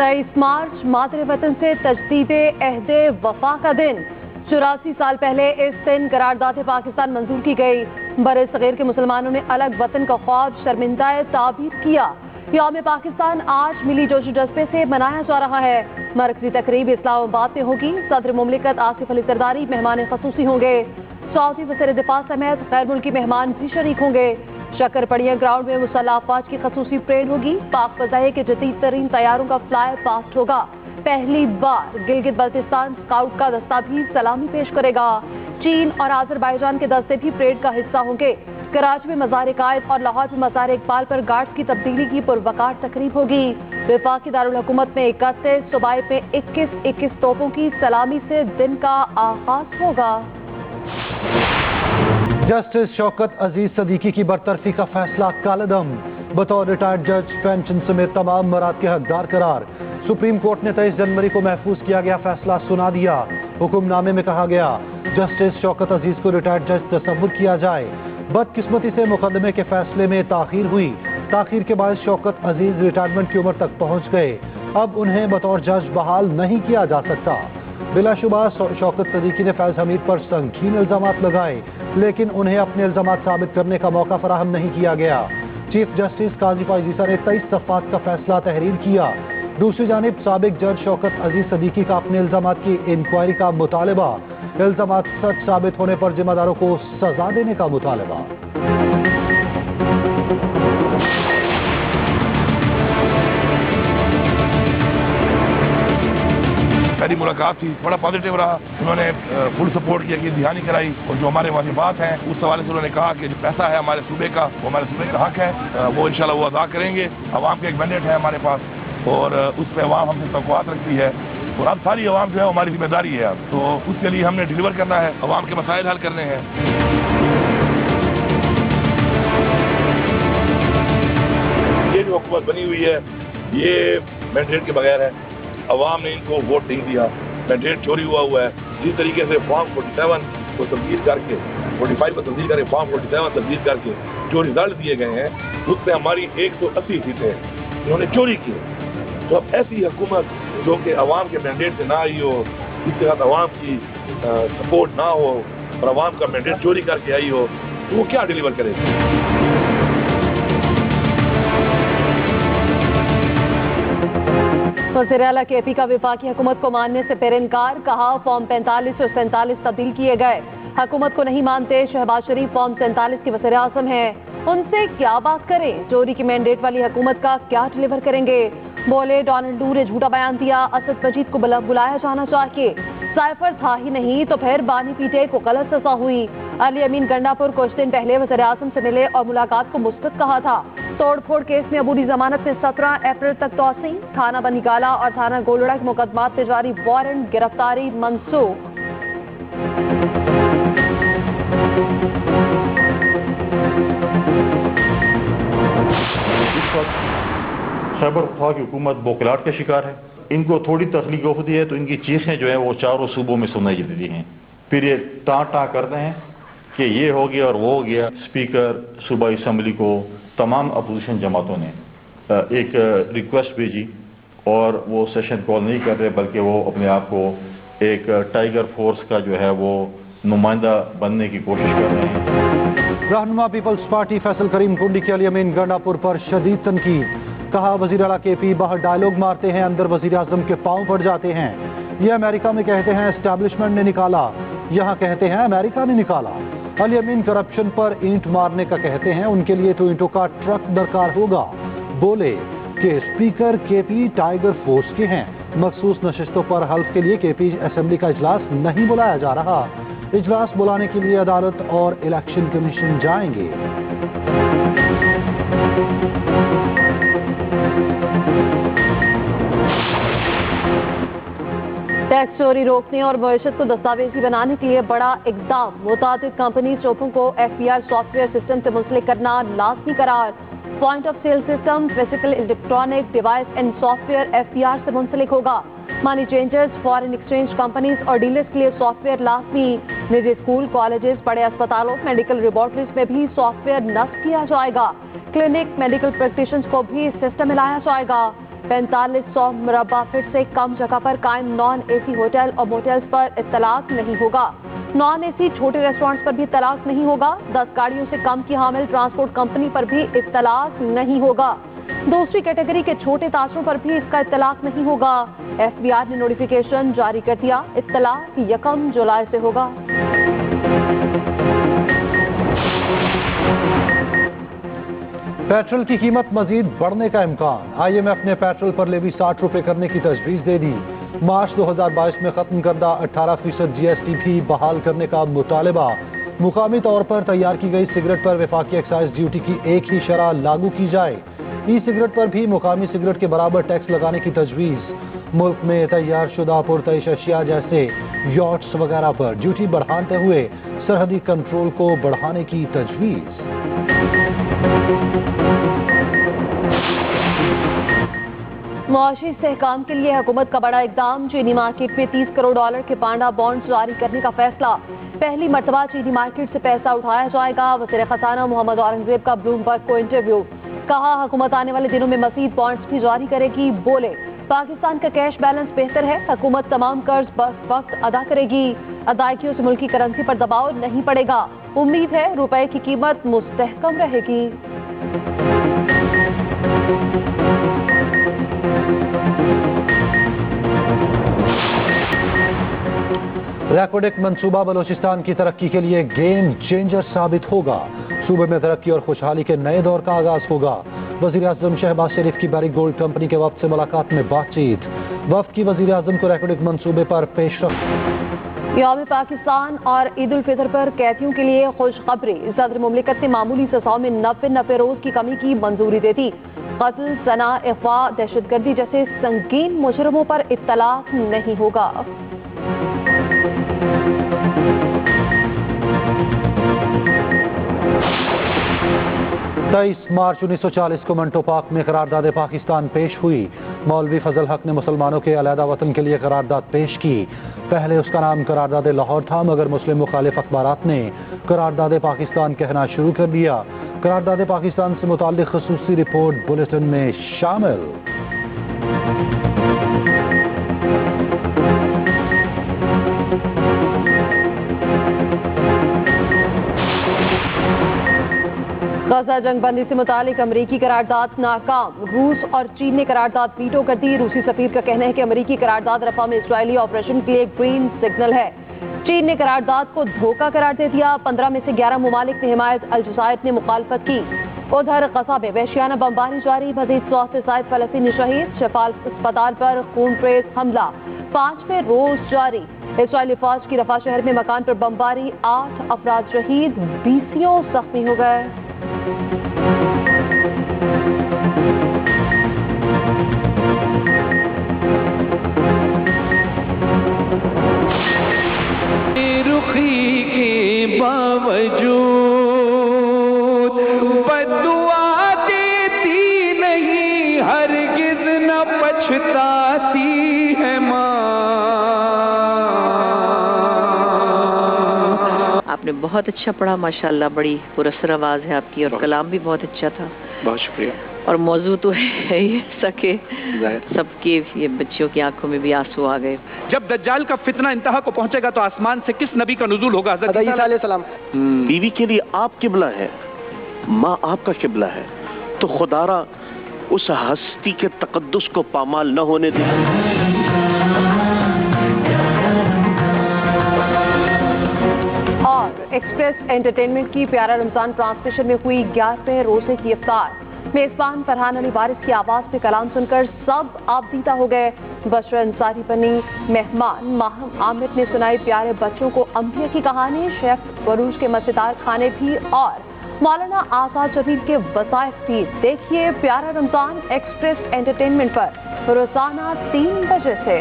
23 मार्च मादरे वतन से तजदीदे अहदे वफा का दिन। 84 साल पहले इस दिन करारदाद पाकिस्तान मंजूर की गई। बरे सगीर के मुसलमानों ने अलग वतन का ख्वाब शर्मिंदा ताबीर किया। यौम पाकिस्तान आज मिली जोश जज्बे से मनाया जा रहा है। मरकजी तकरीब इस्लामाबाद में होगी। सदर मुमलिकत आसिफ अली जरदारी मेहमान खसूसी होंगे। सऊदी वज़ीर दिफा समेत गैर मुल्की मेहमान भी शरीक होंगे। शक्करपड़िया ग्राउंड में मुसल्लह अफवाज की खसूसी परेड होगी। पाक फज़ाइया के जदीद तरीन तैयारों का फ्लाई पास्ट होगा। पहली बार गिलगित बल्तिस्तान स्काउट का दस्ता भी सलामी पेश करेगा। चीन और आज़रबाईजान के दस्ते भी परेड का हिस्सा होंगे। कराची में मज़ार कायद और लाहौर में मज़ार इकबाल पर गार्ड्स की तब्दीली की पुरवकार तकरीब होगी। वफाकी दारुल हुकूमत में 31, सूबाई में 21 तोपों की सलामी से दिन का आगाज होगा। जस्टिस शौकत अजीज सदीकी की बरतरफी का फैसला कालदम। बतौर रिटायर्ड जज पेंशन समेत तमाम मराद के हकदार करार। सुप्रीम कोर्ट ने 23 जनवरी को महफूज किया गया फैसला सुना दिया। हुक्मनामे में कहा गया जस्टिस शौकत अजीज को रिटायर्ड जज तस्वुर किया जाए। बदकिस्मती से मुकदमे के फैसले में ताखीर हुई। ताखीर के बाद शौकत अजीज रिटायरमेंट की उम्र तक पहुंच गए। अब उन्हें बतौर जज बहाल नहीं किया जा सकता। बिलाशुबा शौकत सदीकी ने फैज हमीद पर संगीन इल्जामात लगाए, लेकिन उन्हें अपने इल्जामात साबित करने का मौका फराहम नहीं किया गया। चीफ जस्टिस काजी फायजीसा ने 23 सफ़ात का फैसला तहरीर किया। दूसरी जानिब साबिक जज शौकत अजीज सदीकी का अपने इल्जामात की इंक्वायरी का मुतालबा। इल्जामात सच साबित होने पर जिम्मेदारों को सजा देने का मुतालबा। पहली मुलाकात थी, बड़ा पॉजिटिव रहा। उन्होंने फुल सपोर्ट किया कि ध्यान कराई और जो हमारे वाजिबात हैं उस हवाले से उन्होंने कहा कि जो पैसा है हमारे सूबे का, वो हमारे सूबे का हक है, वो इंशाल्लाह वो अदा करेंगे। अवाम का एक मैंडेट है हमारे पास और उस पर अवाम हमसे तवक्कुआत रखती है और अब सारी अवाम जो है हमारी जिम्मेदारी है। अब तो उसके लिए हमने डिलीवर करना है, अवाम के मसाइल हल करने हैं। ये जो हुकूमत बनी हुई है ये मैंडेट के बगैर है। अवाम ने इनको वोट नहीं दिया, मैंडेट चोरी हुआ है। जिस तरीके से फॉर्म 47 को तब्दील करके 45 को तब्दील करके फॉर्म 47 तब्दील करके जो रिजल्ट दिए गए हैं उससे हमारी 180 सीटें इन्होंने चोरी की। तो अब ऐसी हुकूमत जो कि अवाम के मैंडेट से ना आई हो, जिसके साथ अवाम की सपोर्ट ना हो और अवाम का मैंडेट चोरी करके आई हो, तो वो क्या डिलीवर करेगी? वज़ीर आला केपी का वफाकी हुकूमत को मानने से फिर इनकार। कहा फॉर्म 45 और 47 तब्दील किए गए। हुकूमत को नहीं मानते। शहबाज शरीफ फॉर्म 47 के वज़ीर आज़म हैं, उनसे क्या बात करें। चोरी की मैंडेट वाली हुकूमत का क्या डिलीवर करेंगे। बोले डोनाल्ड डू ने झूठा बयान दिया, असद मजीद को बुलाया जाना चाहिए। साइफर था ही नहीं तो फिर बानी पीटे को गलत सजा हुई। अली अमीन गंडापुर कुछ दिन पहले वज़ीर आज़म से मिले और मुलाकात को मुस्बत कहा था। तोड़ फोड़ केस में अबूरी जमानत में 17 अप्रैल तक तोसी। थाना बनीगाला और थाना गोलड़ा के मुकदमात में जारी वारंट, गिरफ्तारी मंसूख। खैबर पख्तूनख्वा की हुकूमत बौखलाहट का शिकार है। इनको थोड़ी तकलीफ होती है तो इनकी चीखें जो है वो चारों सूबों में सुनाई देती हैं। फिर ये टाँ करते हैं कि ये हो गया और वो हो गया। स्पीकर सूबाई असम्बली को तमाम अपोजिशन जमातों ने एक रिक्वेस्ट भेजी और वो सेशन कॉल नहीं कर रहे, बल्कि वो अपने आप को एक टाइगर फोर्स का जो है वो नुमाइंदा बनने की कोशिश कर रहे हैं। रहनुमा पीपल्स पार्टी फैसल करीम कुंडी के अली अमीन गंडापुर पर शदीद तनकीद। कहा वज़ीर आला केपी बाहर डायलॉग मारते हैं, अंदर वज़ीर आज़म के पांव पड़ जाते हैं। ये अमेरिका में कहते हैं एस्टैब्लिशमेंट ने निकाला, यहाँ कहते हैं अमेरिका ने निकाला। अली अमीन करप्शन पर ईंट मारने का कहते हैं, उनके लिए तो ईंटों का ट्रक दरकार होगा। बोले कि स्पीकर केपी टाइगर फोर्स के हैं। मखसूस नशिस्तों पर हल्फ के लिए केपी असेंबली का इजलास नहीं बुलाया जा रहा। इजलास बुलाने के लिए अदालत और इलेक्शन कमीशन जाएंगे। टैक्स चोरी रोकने और मईशत को दस्तावेजी बनाने के लिए बड़ा इकदाम। मुतादिद कंपनी शोपों को FPR सॉफ्टवेयर सिस्टम से मुंसलिक करना लाजमी करार। Point of sale system physical electronic device and software FPR से मुंसलिक होगा। Money changers, foreign exchange companies और डीलर्स के लिए सॉफ्टवेयर लाजमी। निजी स्कूल, कॉलेजेस, बड़े अस्पतालों, मेडिकल लेबॉर्ट्रीज में भी सॉफ्टवेयर नस्ब किया जाएगा। क्लिनिक, मेडिकल प्रैक्टिशनर्स को भी इस सिस्टम में लाया जाएगा। 4500 मुरब्बा फीट से कम जगह पर कायम नॉन एसी होटल और मोटेल्स पर इत्तलाक नहीं होगा। नॉन एसी छोटे रेस्टोरेंट्स पर भी इत्तलाक नहीं होगा। 10 गाड़ियों से कम की हामिल ट्रांसपोर्ट कंपनी पर भी इत्तलाक नहीं होगा। दूसरी कैटेगरी के छोटे ताजरों पर भी इसका इत्तलाक नहीं होगा। एफबीआर ने नोटिफिकेशन जारी कर दिया, इत्तलाक 1 जुलाई से होगा। पेट्रोल की कीमत मजीद बढ़ने का इम्कान। IMF ने पेट्रोल पर लेवी 60 रुपए करने की तजवीज़ दे दी। मार्च 2022 में खत्म करदा 18% GST भी बहाल करने का मुतालबा। मुकामी तौर पर तैयार की गई सिगरेट पर वफाकी एक्साइज ड्यूटी की एक ही शरह लागू की जाए। ई सिगरेट पर भी मुकामी सिगरेट के बराबर टैक्स लगाने की तजवीज़। मुल्क में तैयार शुदा पुरतइश अशिया जैसे यॉट्स वगैरह पर ड्यूटी बढ़ाते हुए सरहदी कंट्रोल को बढ़ाने की तजवीज़। मुआशी इस्तेहकाम के लिए हुकूमत का बड़ा इकदाम। चीनी मार्केट में $30 करोड़ के पांडा बॉन्ड्स जारी करने का फैसला। पहली मर्तबा चीनी मार्केट से पैसा उठाया जाएगा। वज़ीर खजाना मोहम्मद औरंगजेब का ब्लूमबर्ग को इंटरव्यू। कहा, हुकूमत आने वाले दिनों में मज़ीद बॉन्ड्स भी जारी करेगी। बोले, पाकिस्तान का कैश बैलेंस बेहतर है, हुकूमत तमाम कर्ज वक्त अदा करेगी। अदायगियों से मुल्की करेंसी पर दबाव नहीं पड़ेगा। उम्मीद है रुपए की कीमत मुस्तहकम रहेगी। रैकोडेक मंसूबा बलोचिस्तान की तरक्की के लिए गेम चेंजर साबित होगा। सूबे में तरक्की और खुशहाली के नए दौर का आगाज होगा। वजीर आजम शहबाज शरीफ की बैरिक गोल्ड कंपनी के वफ्द से मुलाकात में बातचीत। वफ्द की वजीर आजम को रैकोडेक मंसूबे पर पेशरफ्त। यौम पाकिस्तान और ईद उल फितर पर कैदियों के लिए खुशखबरी। सदर मुमलिकत ने मामूली सजाओं में 90 रोज की कमी की मंजूरी दे दी। कत्ल, जना, अगवा, दहशतगर्दी जैसे संगीन मुजरमों पर इत्तलाक नहीं होगा। 23 मार्च 1940 को मंटो पार्क में करारदाद पाकिस्तान पेश हुई। मौलवी फजल हक ने मुसलमानों के अलहदा वतन के लिए करारदाद पेश की। पहले उसका नाम करारदाद लाहौर था, मगर मुस्लिम मुखालिफ अखबारात ने करारदाद पाकिस्तान कहना शुरू कर दिया। करारदाद पाकिस्तान से मुताल्लिक खसूसी रिपोर्ट बुलेटिन में शामिल। गजा जंग बंदी से मुतालिक अमरीकी करारदाद नाकाम। रूस और चीन ने करारदाद वीटो कर दी। रूसी सफीर का कहना है कि अमरीकी करारदाद रफा में इजरायली ऑपरेशन के लिए ग्रीन सिग्नल है। चीन ने करारदाद को धोखा करार दे दिया। 15 में से 11 मुमालिक ने हिमायत। अलजज़ायर ने मुखालफत की। उधर गजा में वहशियाना बमबारी जारी। मजीद 100 से ज़ायद फलस्तीनी शहीद। शिफा अस्पताल पर खूनरेज हमला 5वें रोज जारी। इजरायली फौज की रफा शहर में मकान पर बमबारी, 8 अफराद शहीद, 20 जख्मी हो गए। रुखी के बावजूद बद्दुआ देती नहीं, हरगिज न पछताती है माँ। आपने बहुत अच्छा पढ़ा माशाल्लाह, बड़ी पुरस्कार आवाज़ है आपकी और कलाम भी बहुत अच्छा था। बहुत शुक्रिया। और मौजू तो है ही सके सबके, ये बच्चियों की आंखों में भी आंसू आ गए। जब दज्जाल का फितना इंतहा को पहुंचेगा तो आसमान से किस नबी का नुज़ूल होगा? हज़रत ईसा अलैहिस्सलाम। बीवी के लिए आप किबला है, माँ आपका किबला है, तो खुदारा उस हस्ती के तकद्दुस को पामाल न होने दे। और एक्सप्रेस एंटरटेनमेंट की प्यारा रमजान ट्रांसमिशन में हुई 11वें रोजे की इफ्तार। मेजबान फरहान अली वारिस की आवाज में कलाम सुनकर सब आबदीदा हो गए। बशरा अंसारी बनी मेहमान। माहम आमिर ने सुनाई प्यारे बच्चों को अंबिया की कहानी। शेफ बरूज के मजेदार खाने भी और मौलाना आजाद जदीद के वज़ाइफ भी। देखिए प्यारा रमजान एक्सप्रेस एंटरटेनमेंट पर रोजाना 3 बजे से।